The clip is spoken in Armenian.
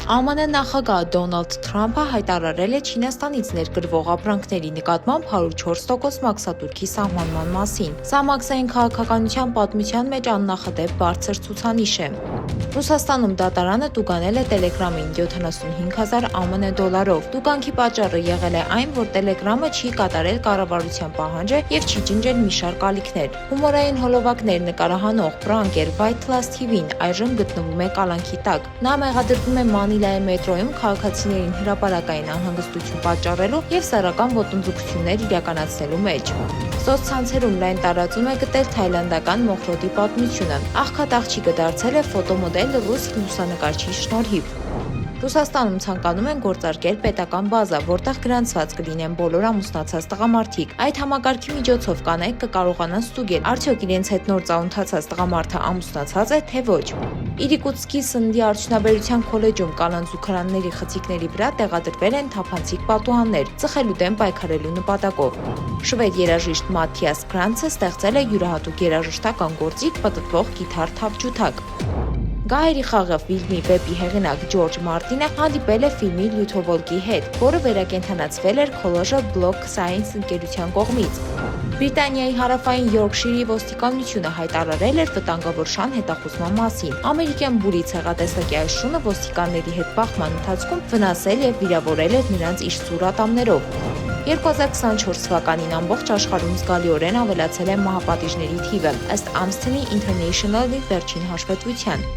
ԱՄՆ նախագահ Դոնալդ Թրամփը հայտարարել է Չինաստանից ներկրվող ապրանքների նկատմամբ 104% մաքսատուրքի սահմանման մասին։ Սա մաքսային քաղաքականության պատմության մեջ աննախադեպ բարձր ցուցանիշ է։ Ռուսաստանում դատարանը տուգանել է Telegram-ին 75,000 ԱՄՆ դոլարով։ Տուգանքի պատճառը եղել է այն, որ Telegram-ը չի կատարել կառավարության պահանջը եւ չի ջնջել մի շարք ալիքներ։ Հումորային հոլովակներ նկարահանող Pranker White Plus TV-ն այժմ գտնվում է կալանքի տակ։ Նա մեղադրվում է Մանիլայի մետրոյում քաղաքացիներին հրապարակային անհանգստություն պատճառելու եւ սեռական ոտնձգություններ իրականացնելու մեջ։ Սոցցանցերում լայն տարածում է գտել թայլանդական մոխրոտի պատմությունը։ Աղքատ աղջիկը դարձել է ֆոտոմոդել ռուս լուսանկարչի շնորհիվ։ Ռուսաստանում ցանկանում են գործարկել պետական բազա, որտեղ գրանցված կլինեն բոլոր ամուսնացած տղամարդիկ։ Այդ համակարգի միջոցով կանայք կկարողանան ստուգել, արդյոք իրենց հետ նոր ծանոթացած տղամարդը ամուսնացած է, թե ոչ։ Իրիկուտսկի սննդի արդյունաբերության քոլեջում կանանց զուգարանների խցիկների վրա տեղադրվել են թափանցիկ պատուհաններ, ծխելու դեմ պայքարելու նպատակով։ Շվեդ երաժիշտ Մաթիաս Կրանցը ստեղծել է յուրահատուկ երաժշտական գործիք պտտվող կիթառ թավջութակ։ Գայերի խաղը ֆիլմի վեպի հեղինակ Ջորջ Մարտինը հանդիպել է ֆիլմի լյութովոլկի հետ, որը վերակենդանացվել էր Colossus Block Science ընկերության կողմից։ Բրիտանիայի հարավային Յորքշիրի ոստիկանությունը հայտարարել էր վտանգավոր շան հետախուզման մասին։ Ամերիկյան բուրի ցեղատեսակի այս շունը ոստիկանների հետ բախման ընթացքում վնասել եւ վիրավորել էր նրանց իր սուր ատամներով։ 2024 թվականին ամբողջ աշխարհում զգալիորեն ավելացել է մահապատիժների թիվը, ըստ Amnesty International-ի վերջին հաշվետվության։